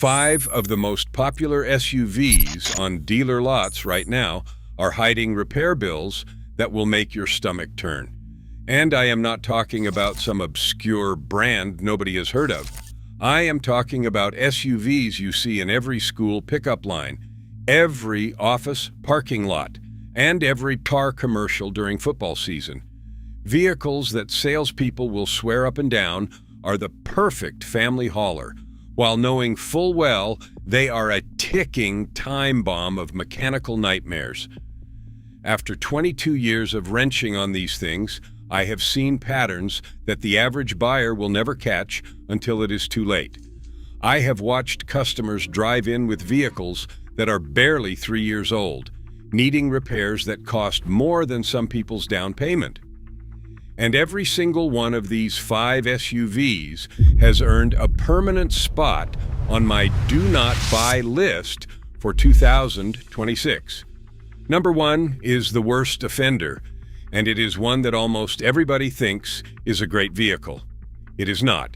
5 of the most popular SUVs on dealer lots right now are hiding repair bills that will make your stomach turn. And I am not talking about some obscure brand nobody has heard of. I am talking about SUVs you see in every school pickup line, every office parking lot, and every car commercial during football season. Vehicles that salespeople will swear up and down are the perfect family hauler, while knowing full well they are a ticking time bomb of mechanical nightmares. After 22 years of wrenching on these things, I have seen patterns that the average buyer will never catch until it is too late. I have watched customers drive in with vehicles that are barely 3 years old, needing repairs that cost more than some people's down payment. And every single one of these 5 SUVs has earned a permanent spot on my do not buy list for 2026. Number 1 is the worst offender, and it is one that almost everybody thinks is a great vehicle. It is not.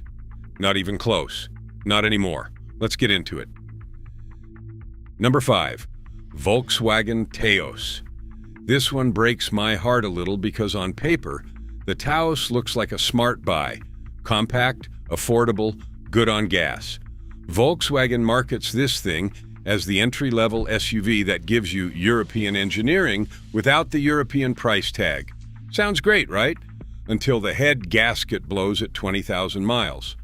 Not even close. Not anymore. Let's get into it. Number 5, Volkswagen Taos. This one breaks my heart a little because on paper, the Taos looks like a smart buy. Compact, affordable, good on gas. Volkswagen markets this thing as the entry-level SUV that gives you European engineering without the European price tag. Sounds great, right? Until the head gasket blows at 20,000 miles.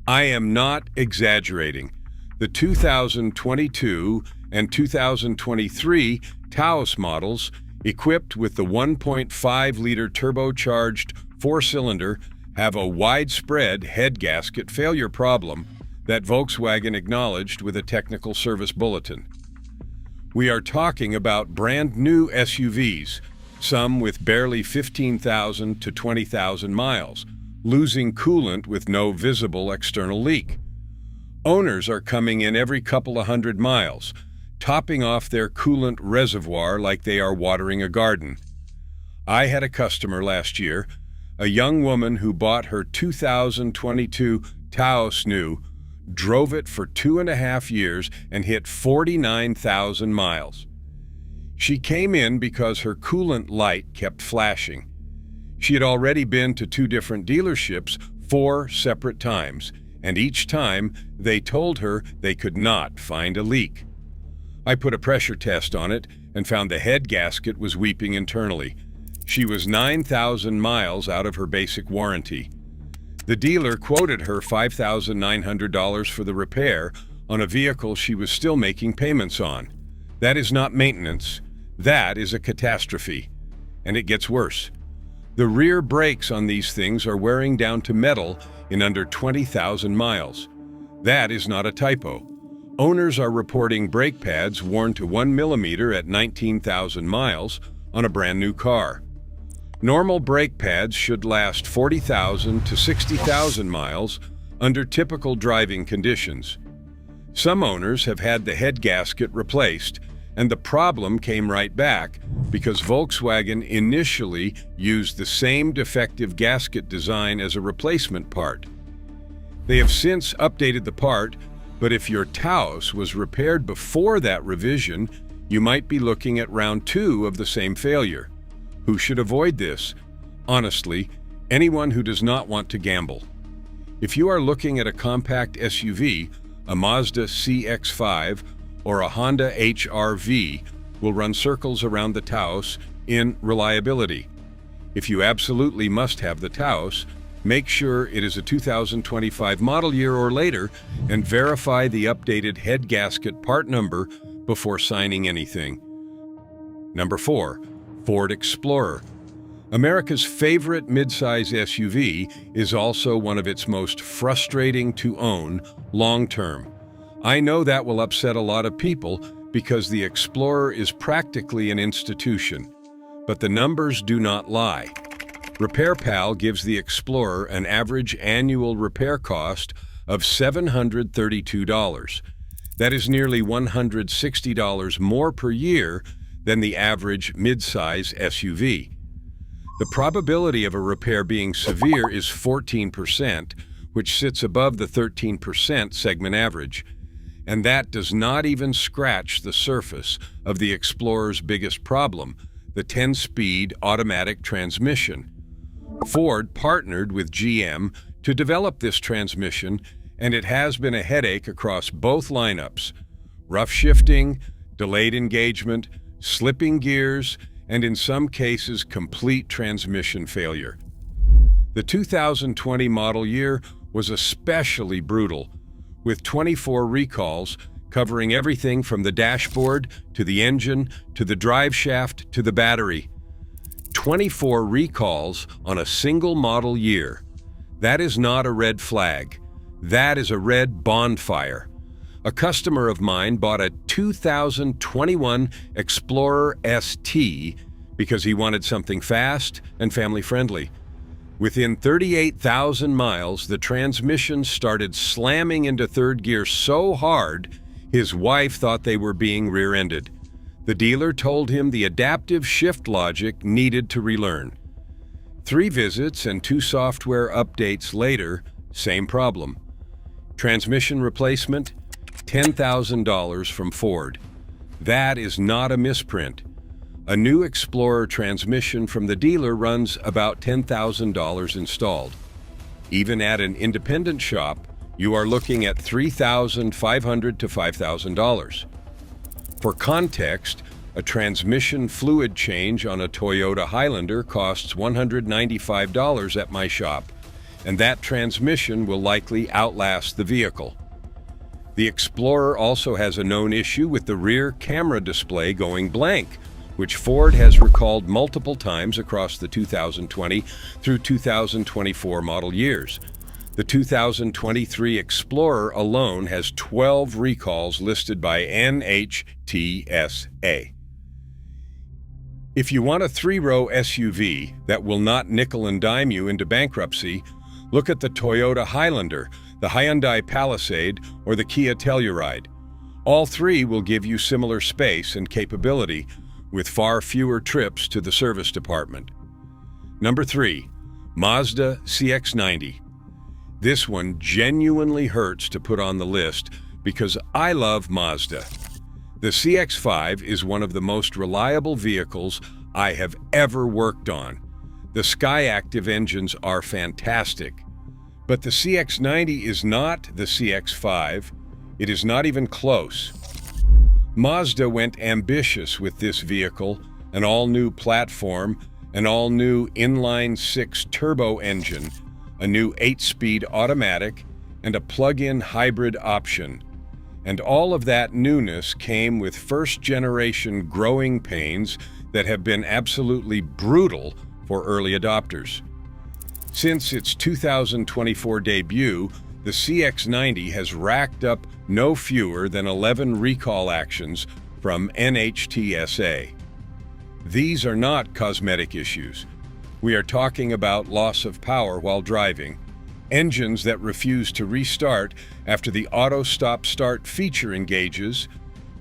I am not exaggerating. The 2022 and 2023 Taos models, equipped with the 1.5-liter turbocharged 4-cylinder, have a widespread head gasket failure problem that Volkswagen acknowledged with a technical service bulletin. We are talking about brand new SUVs, some with barely 15,000 to 20,000 miles, losing coolant with no visible external leak. Owners are coming in every couple of hundred miles, topping off their coolant reservoir like they are watering a garden. I had a customer last year, a young woman who bought her 2022 Taos new, drove it for 2.5 years and hit 49,000 miles. She came in because her coolant light kept flashing. She had already been to 2 different dealerships 4 separate times, and each time they told her they could not find a leak. I put a pressure test on it and found the head gasket was weeping internally. She was 9,000 miles out of her basic warranty. The dealer quoted her $5,900 for the repair on a vehicle she was still making payments on. That is not maintenance. That is a catastrophe. And it gets worse. The rear brakes on these things are wearing down to metal in under 20,000 miles. That is not a typo. Owners are reporting brake pads worn to 1 millimeter at 19,000 miles on a brand new car. Normal brake pads should last 40,000 to 60,000 miles under typical driving conditions. Some owners have had the head gasket replaced, and the problem came right back because Volkswagen initially used the same defective gasket design as a replacement part. They have since updated the part, but if your Taos was repaired before that revision, you might be looking at round 2 of the same failure. Who should avoid this? Honestly, anyone who does not want to gamble. If you are looking at a compact SUV, a Mazda CX-90 or a Honda HR-V will run circles around the Taos in reliability. If you absolutely must have the Taos, make sure it is a 2025 model year or later and verify the updated head gasket part number before signing anything. Number 4. Ford Explorer. America's favorite midsize SUV is also one of its most frustrating to own long-term. I know that will upset a lot of people because the Explorer is practically an institution, but the numbers do not lie. RepairPal gives the Explorer an average annual repair cost of $732. That is nearly $160 more per year than the average midsize SUV. The probability of a repair being severe is 14%, which sits above the 13% segment average. And that does not even scratch the surface of the Explorer's biggest problem, the 10-speed automatic transmission. Ford partnered with GM to develop this transmission, and it has been a headache across both lineups. Rough shifting, delayed engagement, slipping gears, and in some cases, complete transmission failure. The 2020 model year was especially brutal, with 24 recalls covering everything from the dashboard to the engine to the drive shaft to the battery. 24 recalls on a single model year. That is not a red flag. That is a red bonfire. A customer of mine bought a 2021 Explorer ST because he wanted something fast and family-friendly. Within 38,000 miles, the transmission started slamming into third gear so hard, his wife thought they were being rear-ended. The dealer told him the adaptive shift logic needed to relearn. 3 visits and 2 software updates later, same problem. Transmission replacement, $10,000 from Ford. That is not a misprint. A new Explorer transmission from the dealer runs about $10,000 installed. Even at an independent shop, you are looking at $3,500 to $5,000. For context, a transmission fluid change on a Toyota Highlander costs $195 at my shop, and that transmission will likely outlast the vehicle. The Explorer also has a known issue with the rear camera display going blank, which Ford has recalled multiple times across the 2020 through 2024 model years. The 2023 Explorer alone has 12 recalls listed by NHTSA. If you want a 3-row SUV that will not nickel and dime you into bankruptcy, look at the Toyota Highlander, the Hyundai Palisade, or the Kia Telluride. All 3 will give you similar space and capability, with far fewer trips to the service department. Number 3, Mazda CX-90. This one genuinely hurts to put on the list because I love Mazda. The CX-5 is one of the most reliable vehicles I have ever worked on. The Skyactiv engines are fantastic. But the CX-90 is not the CX-5. It is not even close. Mazda went ambitious with this vehicle, an all-new platform, an all-new inline-6 turbo engine, a new 8-speed automatic, and a plug-in hybrid option. And all of that newness came with first-generation growing pains that have been absolutely brutal for early adopters. Since its 2024 debut, the CX-90 has racked up no fewer than 11 recall actions from NHTSA. These are not cosmetic issues. We are talking about loss of power while driving, engines that refuse to restart after the auto stop-start feature engages,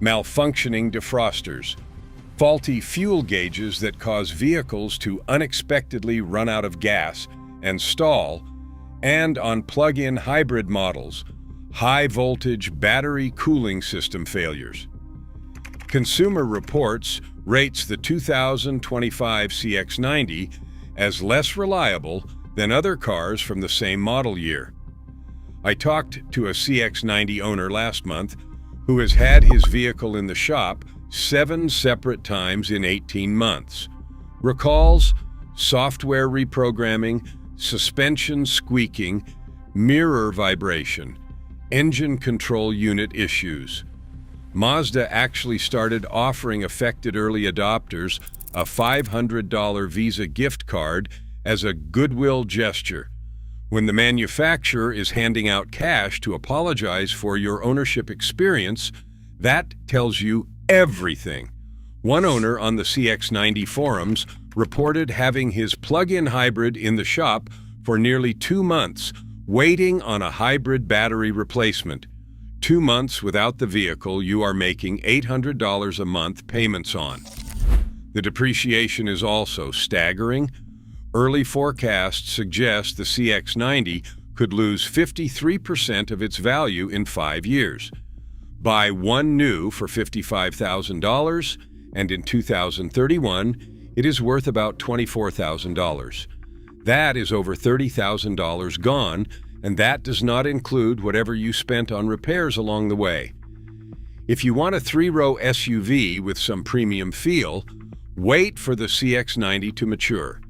malfunctioning defrosters, faulty fuel gauges that cause vehicles to unexpectedly run out of gas and stall, and on plug-in hybrid models, high-voltage battery cooling system failures. Consumer Reports rates the 2025 CX-90 as less reliable than other cars from the same model year. I talked to a CX-90 owner last month who has had his vehicle in the shop 7 separate times in 18 months. Recalls, software reprogramming, suspension squeaking, mirror vibration, engine control unit issues. Mazda actually started offering affected early adopters a $500 Visa gift card as a goodwill gesture. When the manufacturer is handing out cash to apologize for your ownership experience, that tells you everything. One owner on the CX-90 forums reported having his plug-in hybrid in the shop for nearly 2 months, waiting on a hybrid battery replacement. 2 months without the vehicle you are making $800 a month payments on. The depreciation is also staggering. Early forecasts suggest the CX-90 could lose 53% of its value in 5 years. Buy one new for $55,000, and in 2031, it is worth about $24,000. That is over $30,000 gone, and that does not include whatever you spent on repairs along the way. If you want a three-row SUV with some premium feel, wait for the CX-90 to mature.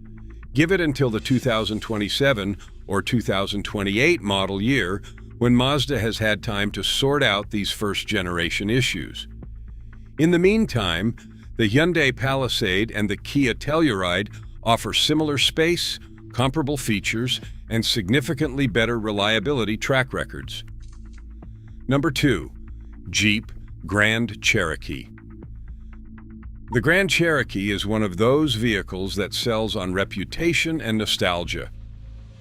Give it until the 2027 or 2028 model year, when Mazda has had time to sort out these first-generation issues. In the meantime, the Hyundai Palisade and the Kia Telluride offer similar space, comparable features, and significantly better reliability track records. Number 2. Jeep Grand Cherokee. The Grand Cherokee is one of those vehicles that sells on reputation and nostalgia.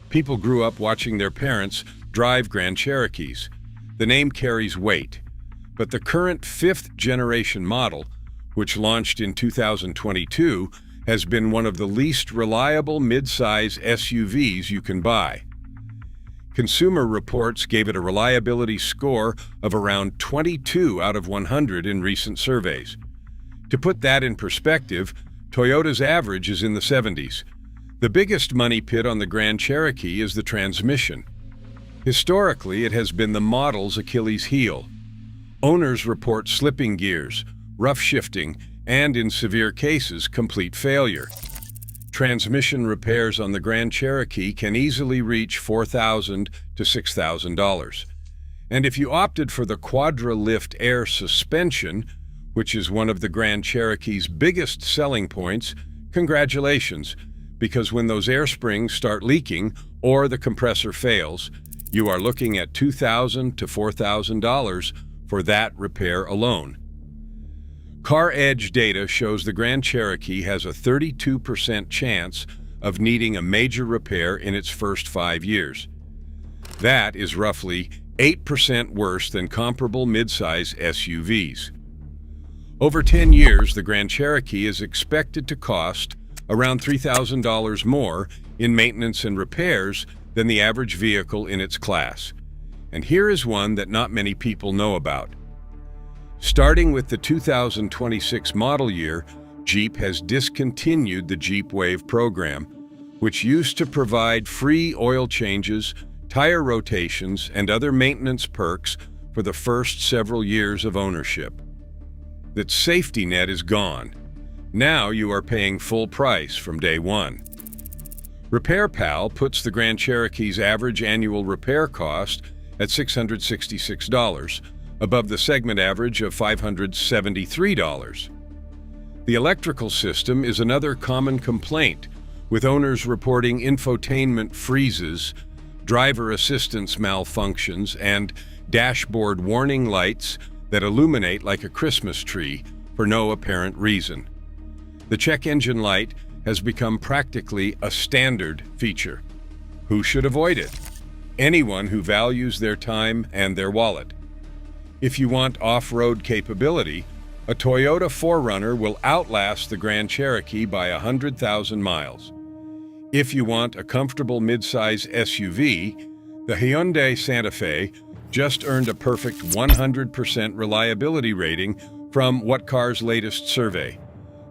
People grew up watching their parents drive Grand Cherokees. The name carries weight, but the current fifth-generation model, which launched in 2022, has been one of the least reliable mid-size SUVs you can buy. Consumer Reports gave it a reliability score of around 22 out of 100 in recent surveys. To put that in perspective, Toyota's average is in the 70s. The biggest money pit on the Grand Cherokee is the transmission. Historically, it has been the model's Achilles heel. Owners report slipping gears, rough shifting, and in severe cases, complete failure. Transmission repairs on the Grand Cherokee can easily reach $4,000 to $6,000. And if you opted for the Quadra-Lift Air suspension, which is one of the Grand Cherokee's biggest selling points, congratulations, because when those air springs start leaking or the compressor fails, you are looking at $2,000 to $4,000 for that repair alone. CarEdge data shows the Grand Cherokee has a 32% chance of needing a major repair in its first 5 years. That is roughly 8% worse than comparable midsize SUVs. Over 10 years, the Grand Cherokee is expected to cost around $3,000 more in maintenance and repairs than the average vehicle in its class. And here is one that not many people know about. Starting with the 2026 model year, Jeep has discontinued the Jeep Wave program, which used to provide free oil changes, tire rotations, and other maintenance perks for the first several years of ownership. That safety net is gone. Now you are paying full price from day one. RepairPal puts the Grand Cherokee's average annual repair cost at $666, above the segment average of $573. The electrical system is another common complaint, with owners reporting infotainment freezes, driver assistance malfunctions, and dashboard warning lights that illuminate like a Christmas tree for no apparent reason. The check engine light has become practically a standard feature. Who should avoid it? Anyone who values their time and their wallet. If you want off-road capability, a Toyota 4Runner will outlast the Grand Cherokee by 100,000 miles. If you want a comfortable midsize SUV, the Hyundai Santa Fe just earned a perfect 100% reliability rating from What Car's latest survey.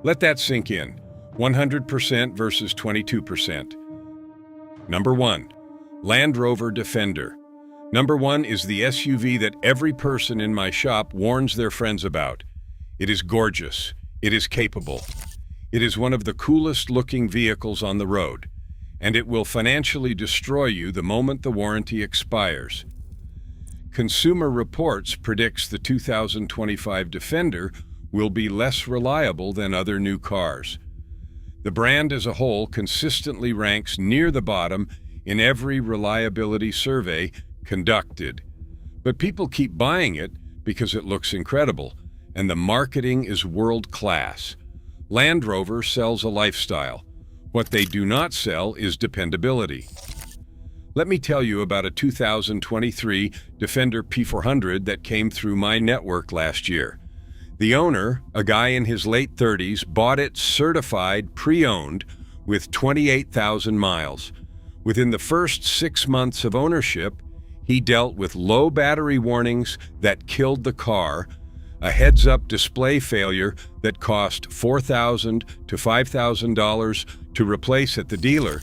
Let that sink in. 100% versus 22%. Number 1. Land Rover Defender. Number 1 is the SUV that every person in my shop warns their friends about. It is gorgeous. It is capable. It is one of the coolest looking vehicles on the road, and it will financially destroy you the moment the warranty expires. Consumer Reports predicts the 2025 Defender will be less reliable than other new cars. The brand as a whole consistently ranks near the bottom in every reliability survey conducted. But people keep buying it because it looks incredible, and the marketing is world-class. Land Rover sells a lifestyle. What they do not sell is dependability. Let me tell you about a 2023 Defender P400 that came through my network last year. The owner, a guy in his late 30s, bought it certified pre-owned with 28,000 miles. Within the first 6 months of ownership, He dealt with low battery warnings that killed the car, a heads-up display failure that cost $4,000 to $5,000 to replace at the dealer,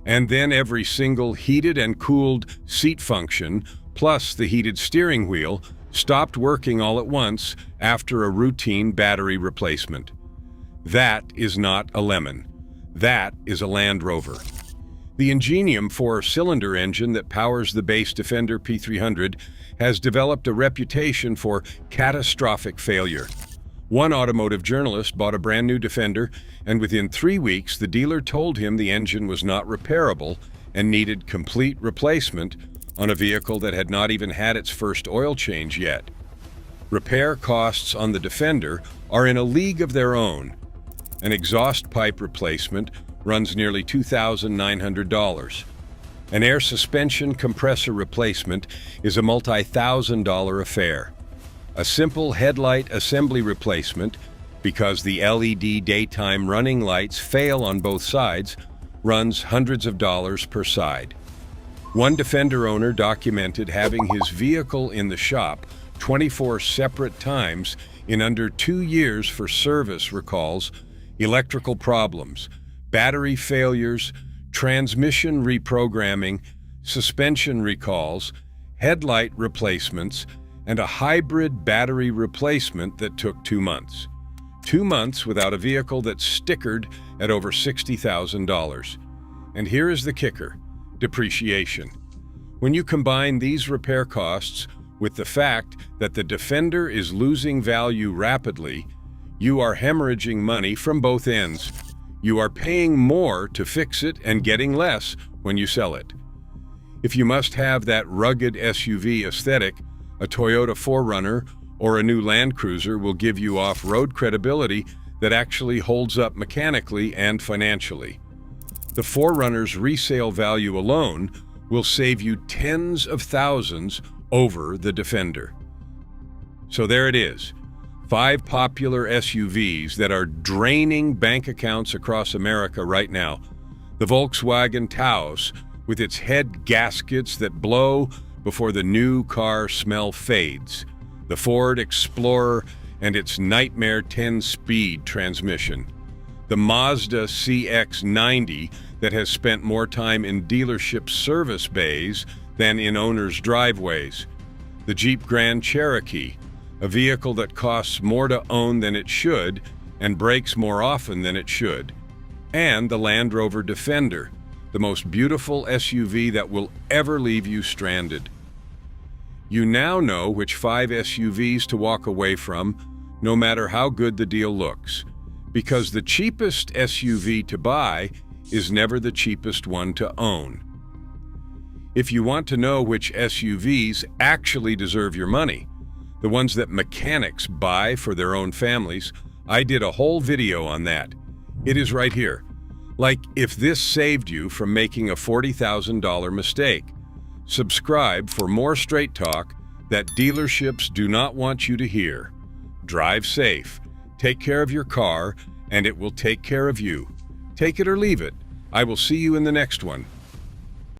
and then every single heated and cooled seat function, plus the heated steering wheel, stopped working all at once after a routine battery replacement. That is not a lemon. That is a Land Rover. The Ingenium four-cylinder engine that powers the base Defender P300 has developed a reputation for catastrophic failure. One automotive journalist bought a brand new Defender, and within 3 weeks, the dealer told him the engine was not repairable and needed complete replacement on a vehicle that had not even had its first oil change yet. Repair costs on the Defender are in a league of their own. An exhaust pipe replacement runs nearly $2,900. An air suspension compressor replacement is a multi-$1,000 affair. A simple headlight assembly replacement, because the LED daytime running lights fail on both sides, runs hundreds of dollars per side. One Defender owner documented having his vehicle in the shop 24 separate times in under 2 years for service recalls, electrical problems, battery failures, transmission reprogramming, suspension recalls, headlight replacements, and a hybrid battery replacement that took 2 months. 2 months without a vehicle that's stickered at over $60,000. And here is the kicker: depreciation. When you combine these repair costs with the fact that the Defender is losing value rapidly, you are hemorrhaging money from both ends. You are paying more to fix it and getting less when you sell it. If you must have that rugged SUV aesthetic, a Toyota 4Runner or a new Land Cruiser will give you off-road credibility that actually holds up mechanically and financially. The 4Runner's resale value alone will save you tens of thousands over the Defender. So there it is. 5 popular SUVs that are draining bank accounts across America right now. The Volkswagen Taos, with its head gaskets that blow before the new car smell fades. The Ford Explorer and its nightmare 10-speed transmission. The Mazda CX-90 that has spent more time in dealership service bays than in owners' driveways. The Jeep Grand Cherokee, a vehicle that costs more to own than it should and breaks more often than it should. And the Land Rover Defender, the most beautiful SUV that will ever leave you stranded. You now know which 5 SUVs to walk away from, no matter how good the deal looks, because the cheapest SUV to buy is never the cheapest one to own. If you want to know which SUVs actually deserve your money, the ones that mechanics buy for their own families, I did a whole video on that. It is right here. Like, if this saved you from making a $40,000 mistake. Subscribe for more straight talk that dealerships do not want you to hear. Drive safe, take care of your car, and it will take care of you. Take it or leave it. I will see you in the next one.